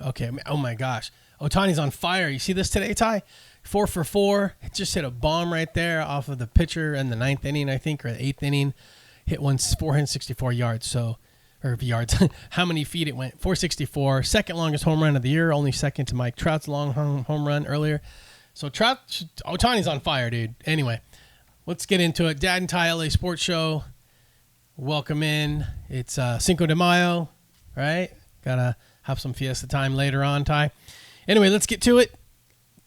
Okay. Oh, my gosh. Ohtani's on fire. You see this today, Ty? 4 for 4. It just hit a bomb right there off of the pitcher in the 9th inning, I think, or the 8th inning. Hit 464 yards. So, or yards. How many feet it went? 464. Second longest home run of the year. Only second to Mike Trout's long home run earlier. So, Ohtani's on fire, dude. Anyway, let's get into it. Dad and Ty, LA Sports Show. Welcome in. It's Cinco de Mayo, right? Gotta have some fiesta time later on, Ty. Anyway, let's get to it.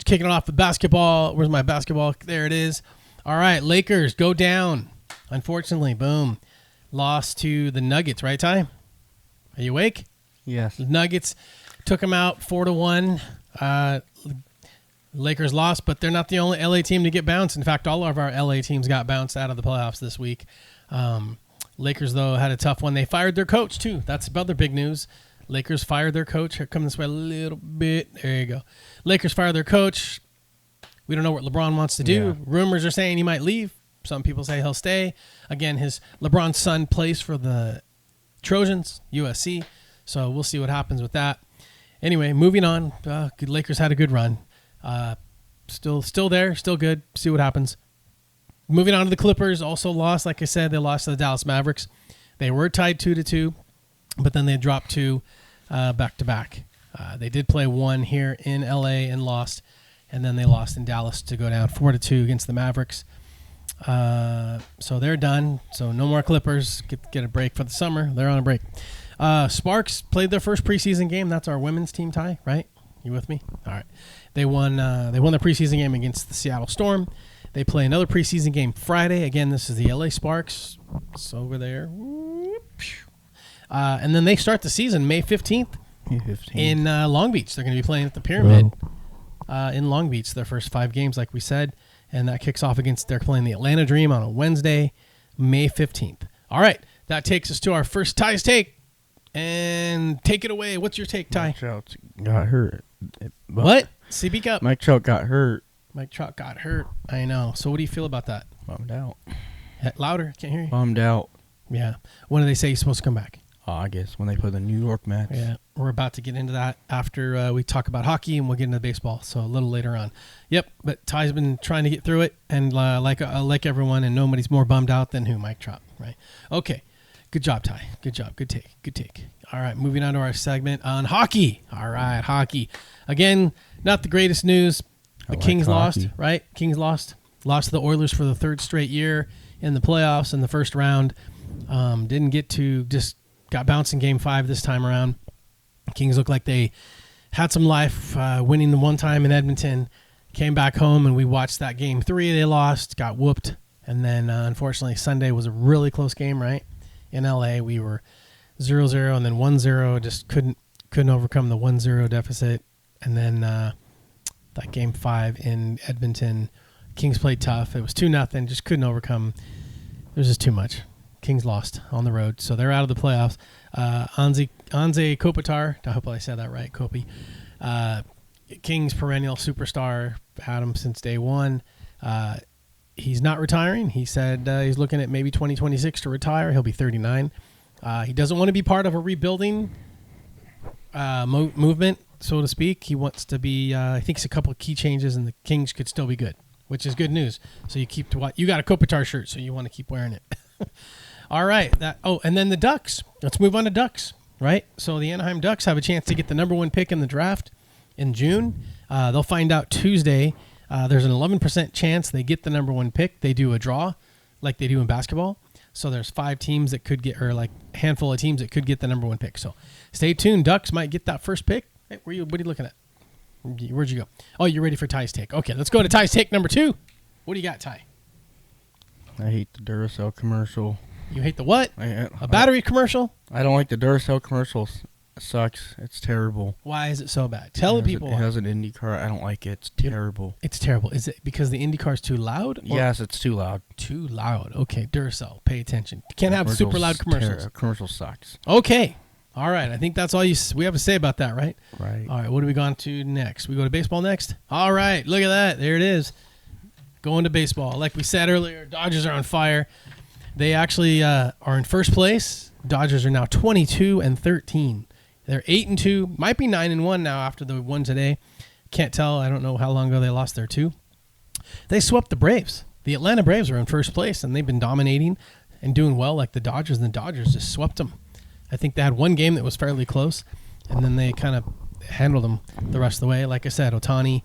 Kicking it off with basketball. Where's my basketball? There it is. All right, Lakers go down. Unfortunately, boom. Lost to the Nuggets, right, Ty? Are you awake? Yes. The Nuggets took them out 4-1. Lakers lost, but they're not the only LA team to get bounced. In fact, all of our LA teams got bounced out of the playoffs this week. Lakers, though, had a tough one. They fired their coach, too. That's other big news. Lakers fired their coach. Here, come this way a little bit. There you go. Lakers fired their coach. We don't know what LeBron wants to do. Yeah. Rumors are saying he might leave. Some people say he'll stay. Again, LeBron's son plays for the Trojans, USC. So we'll see what happens with that. Anyway, moving on. Lakers had a good run. Still there, still good. See what happens. Moving on to the Clippers, also lost. Like I said, they lost to the Dallas Mavericks. They were tied 2-2, but then they dropped 2 back-to-back. They did play 1 here in L.A. and lost, and then they lost in Dallas to go down 4-2 against the Mavericks. So they're done. So no more Clippers. Get a break for the summer. They're on a break. Sparks played their first preseason game. That's our women's team, Ty, right? You with me? All right. They won the preseason game against the Seattle Storm. They play another preseason game Friday. Again, this is the LA Sparks. It's over there. And then they start the season May 15th in Long Beach. They're going to be playing at the Pyramid in Long Beach, their first 5 games, like we said. And that kicks off they're playing the Atlanta Dream on a Wednesday, May 15th. All right. That takes us to our first Ty's Take. And take it away. What's your take, Ty? Mike Trout got hurt. What? Speak up. Mike Trout got hurt. Mike Trout got hurt. I know. So what do you feel about that? Bummed out. Louder. Can't hear you. Bummed out. Yeah. When do they say he's supposed to come back? I guess when they play the New York match. Yeah. We're about to get into that after we talk about hockey, and we'll get into baseball. So a little later on. Yep. But Ty's been trying to get through it, and like everyone, and nobody's more bummed out than who? Mike Trout, right? Okay. Good job, Ty. Good job. Good take. Good take. All right, moving on to our segment on hockey. All right, hockey. Again, not the greatest news. The Kings lost, right? Kings lost. Lost to the Oilers for the 3rd straight year in the playoffs in the first round. Didn't get to, just got bounced in Game 5 this time around. Kings looked like they had some life, winning the one time in Edmonton. Came back home, and we watched that Game 3. They lost, got whooped. And then, unfortunately, Sunday was a really close game, right? In L.A., we were 0-0 and then 1-0, just couldn't overcome the 1-0 deficit. And then that Game 5 in Edmonton, Kings played tough. It was 2-0, just couldn't overcome. It was just too much. Kings lost on the road, so they're out of the playoffs. Anze Kopitar, I hope I said that right, Kopi. Kings perennial superstar, had him since day one. He's not retiring. He said he's looking at maybe 2026 to retire. He'll be 39. He doesn't want to be part of a rebuilding movement, so to speak. He wants to be, I think it's a couple of key changes, and the Kings could still be good, which is good news. So you got a Kopitar shirt, so you want to keep wearing it. All right. And then the Ducks. Let's move on to Ducks, right? So the Anaheim Ducks have a chance to get the number 1 pick in the draft in June. They'll find out Tuesday. There's an 11% chance they get the number 1 pick. They do a draw like they do in basketball. So there's 5 teams that could get, or like a handful of teams that could get the number 1 pick. So stay tuned. Ducks might get that first pick. Hey, what are you looking at? Where'd you go? Oh, you're ready for Ty's Take. Okay, let's go to Ty's Take number 2. What do you got, Ty? I hate the Duracell commercial. You hate the what? A battery commercial? I don't like the Duracell commercials. It sucks. It's terrible. Why is it so bad? Tell the people. It has an Indy car. I don't like it. It's terrible. It's terrible. Is it because the Indy car is too loud? Yes, it's too loud. Too loud. Okay, Duracell. Pay attention. You can't have super loud commercials. Commercial sucks. Okay. All right. I think that's all we have to say about that, right? Right. All right. What do we go on to next? We go to baseball next? All right. Look at that. There it is. Going to baseball. Like we said earlier, Dodgers are on fire. They actually are in first place. Dodgers are now 22-13. They're 8-2, might be 9-1 now after the one today. Can't tell. I don't know how long ago they lost their 2. They swept the Braves. The Atlanta Braves are in first place, and they've been dominating and doing well like the Dodgers, and the Dodgers just swept them. I think they had one game that was fairly close, and then they kind of handled them the rest of the way. Like I said, Ohtani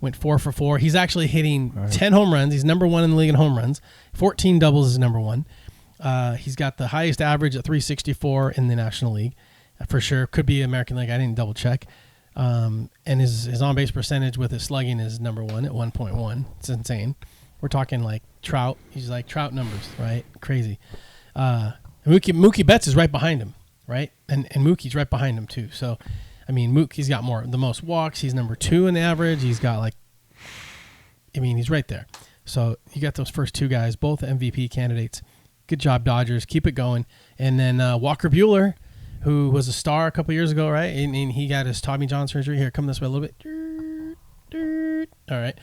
went 4 for 4. He's actually hitting 10 home runs. He's number 1 in the league in home runs. 14 doubles is number 1. He's got the highest average at 364 in the National League, for sure. Could be American League. I didn't double check. And his on-base percentage with his slugging is number 1 at 1.1. It's insane. We're talking like Trout. He's like Trout numbers, right? Crazy. Mookie Betts is right behind him, right? And Mookie's right behind him too. So, I mean, Mookie's got the most walks. He's number 2 in the average. He's got he's right there. So you got those first 2 guys, both MVP candidates. Good job, Dodgers. Keep it going. And then Walker Buehler, who was a star a couple years ago, right? And he got his Tommy John surgery. Here, come this way a little bit. All right.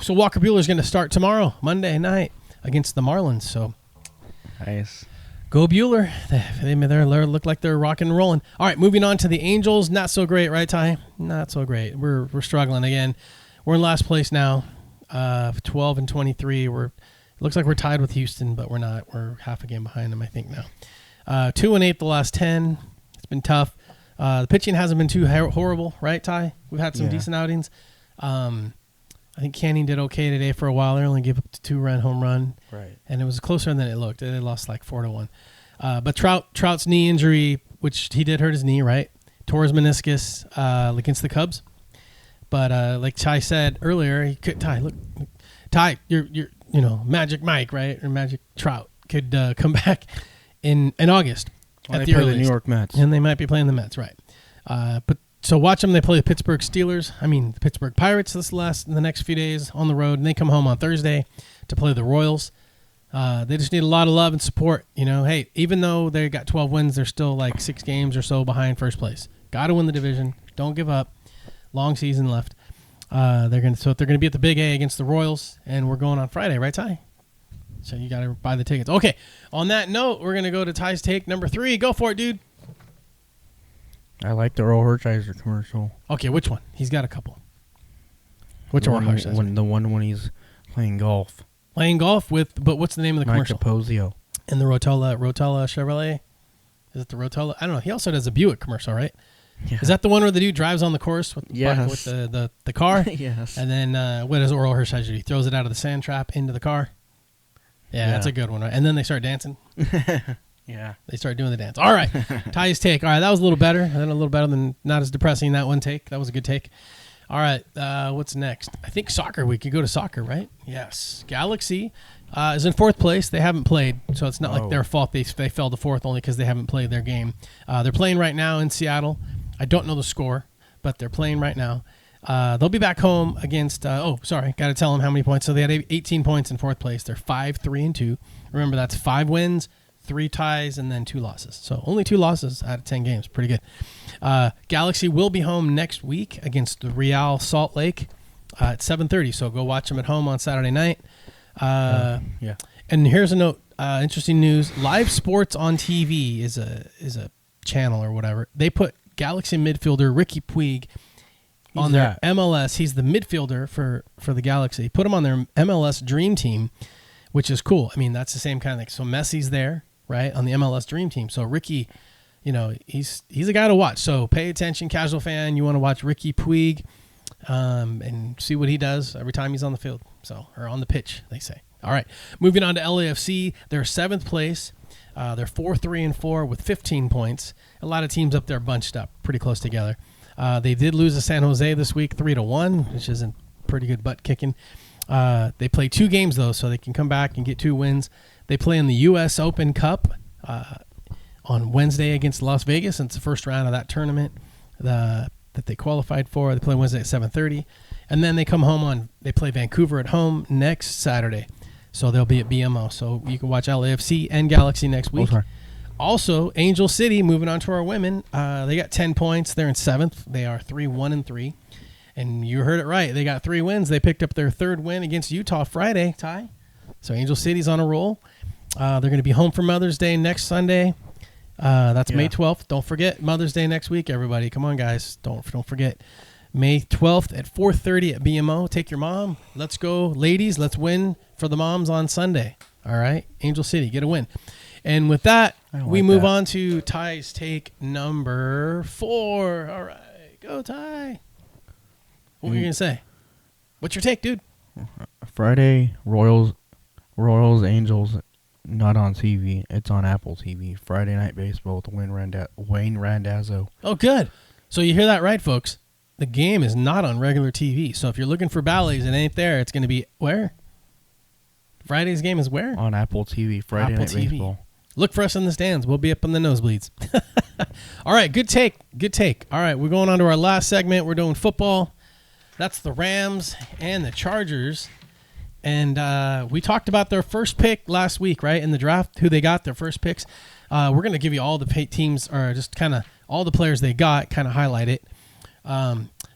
So Walker Buehler is going to start tomorrow, Monday night, against the Marlins. So Nice. Go Buehler. They look like they're rocking and rolling. All right, moving on to the Angels. Not so great, right, Ty? Not so great. We're struggling again. We're in last place now, 12-23. It looks like we're tied with Houston, but we're not. We're half a game behind them, I think, now. 2-8 the last 10. It's been tough. The pitching hasn't been too horrible, right, Ty? We've had some decent outings. I think Canning did okay today for a while. They only gave up a 2-run home run. Right. And it was closer than it looked. They lost like 4-1. But Trout's knee injury, which he did hurt his knee, right? Tore his meniscus against the Cubs. But like Ty said earlier, he could Ty, you're Magic Mike, right? Or Magic Trout could come back in August. Well, at they the play the earliest. New York Mets. And they might be playing the Mets, right? So watch them. They play the Pittsburgh Steelers. The Pittsburgh Pirates in the next few days on the road, and they come home on Thursday to play the Royals. They just need a lot of love and support. Hey, even though they got 12 wins, they're still like 6 games or so behind first place. Got to win the division. Don't give up. Long season left. They're gonna be at the Big A against the Royals, and we're going on Friday, right, Ty? So you got to buy the tickets. Okay. On that note, we're gonna go to Ty's take number 3. Go for it, dude. I like the Earl Hershiser commercial. Okay, which one? He's got a couple. Which one? The one when he's playing golf. Playing golf but what's the name of the Mike commercial? Capozio. And the Rotella Chevrolet? Is it the Rotella? I don't know. He also does a Buick commercial, right? Yeah. Is that the one where the dude drives on the course with Yes. with the car? Yes. And then what does Earl Hershiser do? He throws it out of the sand trap into the car? Yeah, that's a good one, right? And then they start dancing? Yeah. They start doing the dance. All right. Ty's take. All right, that was a little better. Not as depressing, that one take. That was a good take. All right, what's next? I think soccer. We could go to soccer, right? Yes. Galaxy is in 4th place. They haven't played, so it's not like their fault they fell to 4th only because they haven't played their game. They're playing right now in Seattle. I don't know the score, but they're playing right now. They'll be back home against got to tell them how many points. So they had 18 points in 4th place. They're 5-3-2. Remember, that's 5 wins, 3 ties, and then 2 losses. So only 2 losses out of 10 games. Pretty good. Galaxy will be home next week against the Real Salt Lake at 7:30. So go watch them at home on Saturday night. Yeah. And here's a note. Interesting news. Live Sports on TV is a channel or whatever. They put Galaxy midfielder Riqui Puig on their MLS. He's the midfielder for the Galaxy. Put him on their MLS Dream Team, which is cool. That's the same kind of thing. So Messi's there, right, on the MLS Dream Team. So Riqui, he's a guy to watch. So pay attention, casual fan. You want to watch Riqui Puig and see what he does every time he's on the field. Or on the pitch, they say. All right, moving on to LAFC. They're 7th place. They're 4-3-4 with 15 points. A lot of teams up there bunched up pretty close together. They did lose to San Jose this week 3-1, which isn't pretty good butt kicking. They play 2 games, though, so they can come back and get 2 wins. They play in the U.S. Open Cup on Wednesday against Las Vegas. It's the first round of that tournament that they qualified for. They play Wednesday at 7:30. And then they come home they play Vancouver at home next Saturday. So they'll be at BMO. So you can watch LAFC and Galaxy next week. Also, Angel City, moving on to our women. They got 10 points. They're in 7th. They are 3-1-3. And you heard it right. They got 3 wins. They picked up their 3rd win against Utah Friday, Ty. So Angel City's on a roll. They're going to be home for Mother's Day next Sunday. That's May 12th. Don't forget Mother's Day next week, everybody. Come on, guys. Don't forget. May 12th at 4:30 at BMO. Take your mom. Let's go. Ladies, let's win for the moms on Sunday. All right? Angel City, get a win. And with that, we move on to Ty's take number 4. All right. Go, Ty. What were you going to say? What's your take, dude? Friday, Royals, Angels, not on TV. It's on Apple TV. Friday Night Baseball with Wayne Randazzo. Oh, good. So you hear that right, folks. The game is not on regular TV. So if you're looking for ballets and it ain't there, it's going to be where? Friday's game is where? On Apple TV. Friday Night Baseball. Look for us in the stands. We'll be up in the nosebleeds. All right, good take. All right, we're going on to our last segment. We're doing football. That's the Rams and the Chargers. And we talked about their first pick last week, right, in the draft, who they got, their first picks. We're going to give you all the teams, or just kind of all the players they got, kind of highlight it.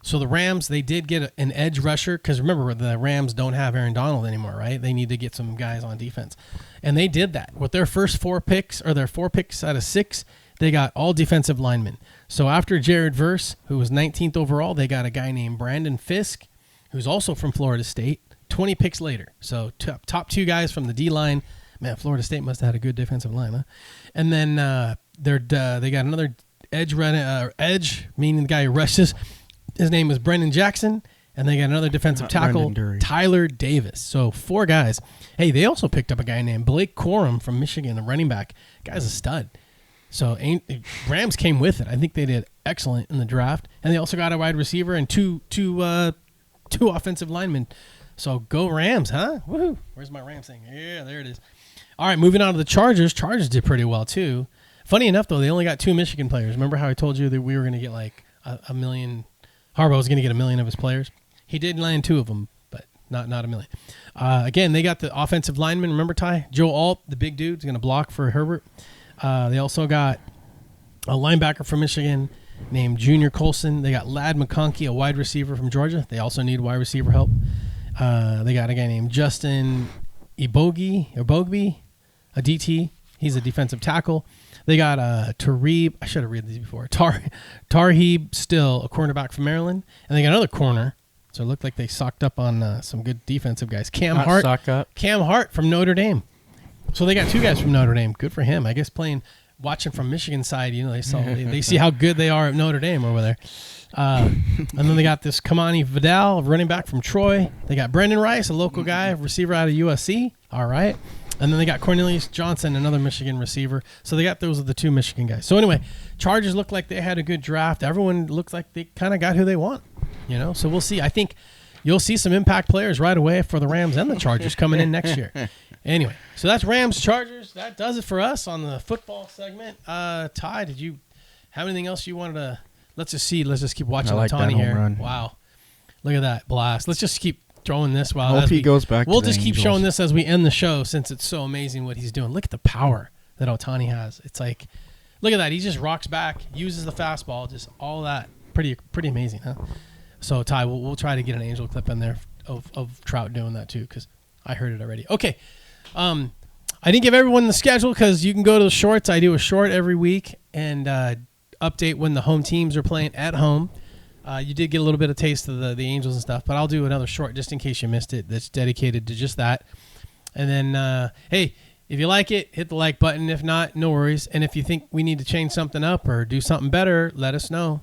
So the Rams, they did get an edge rusher because remember, the Rams don't have Aaron Donald anymore, right? They need to get some guys on defense. And they did that. With their first 4 picks, or their 4 picks out of 6, they got all defensive linemen. So after Jared Verse, who was 19th overall, they got a guy named Brandon Fisk, who's also from Florida State, 20 picks later. So top 2 guys from the D-line. Man, Florida State must have had a good defensive line, huh? And then they got another edge, meaning the guy who rushes. His name was Brendan Jackson. And they got another defensive tackle, Tyler Davis. So 4 guys. Hey, they also picked up a guy named Blake Corum from Michigan, a running back. Guy's a stud. So Rams came with it. I think they did excellent in the draft. And they also got a wide receiver and two offensive linemen. So go Rams, huh? Woohoo. Where's my Rams thing? Yeah, there it is. All right, moving on to the Chargers. Chargers did pretty well, too. Funny enough, though, they only got 2 Michigan players. Remember how I told you that we were going to get like a million? Harbaugh was going to get 1 million of his players. He did land 2 of them, but not 1 million. Again, they got the offensive lineman. Remember, Ty? Joe Alt, the big dude, is going to block for Herbert. They also got a linebacker from Michigan named Junior Colson. They got Ladd McConkey, a wide receiver from Georgia. They also need wide receiver help. They got a guy named Justin Ibogbe, a DT. He's a defensive tackle. They got Tarib. I should have read these before. Tarheeb Still, a cornerback from Maryland. And they got another corner. So it looked like they socked up on some good defensive guys. Cam Hart from Notre Dame. So they got 2 guys from Notre Dame. Good for him. I guess watching from Michigan side, they see how good they are at Notre Dame over there. And then they got this Kamani Vidal, a running back from Troy. They got Brendan Rice, a local guy, a receiver out of USC. All right. And then they got Cornelius Johnson, another Michigan receiver. So those are the 2 Michigan guys. So anyway, Chargers looked like they had a good draft. Everyone looked like they kind of got who they want, So we'll see. I think you'll see some impact players right away for the Rams and the Chargers coming in next year. Anyway, so that's Rams, Chargers. That does it for us on the football segment. Ty, did you have anything else you wanted to? Let's just see. Let's just keep watching Ohtani here. Run. Wow, look at that blast. Let's just keep throwing this while hope he goes back. We'll just keep showing this as we end the show since it's so amazing what he's doing. Look at the power that Ohtani has. It's like, look at that. He just rocks back, uses the fastball, just all that. Pretty amazing, huh? So Ty, we'll try to get an Angel clip in there of Trout doing that too because I heard it already. Okay. I didn't give everyone the schedule because you can go to the shorts. I do a short every week and update when the home teams are playing at home. You did get a little bit of taste of the Angels and stuff, but I'll do another short just in case you missed it that's dedicated to just that. And then, hey, if you like it, hit the like button. If not, no worries. And if you think we need to change something up or do something better, let us know.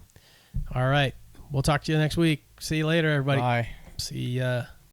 All right. We'll talk to you next week. See you later, everybody. Bye. See ya.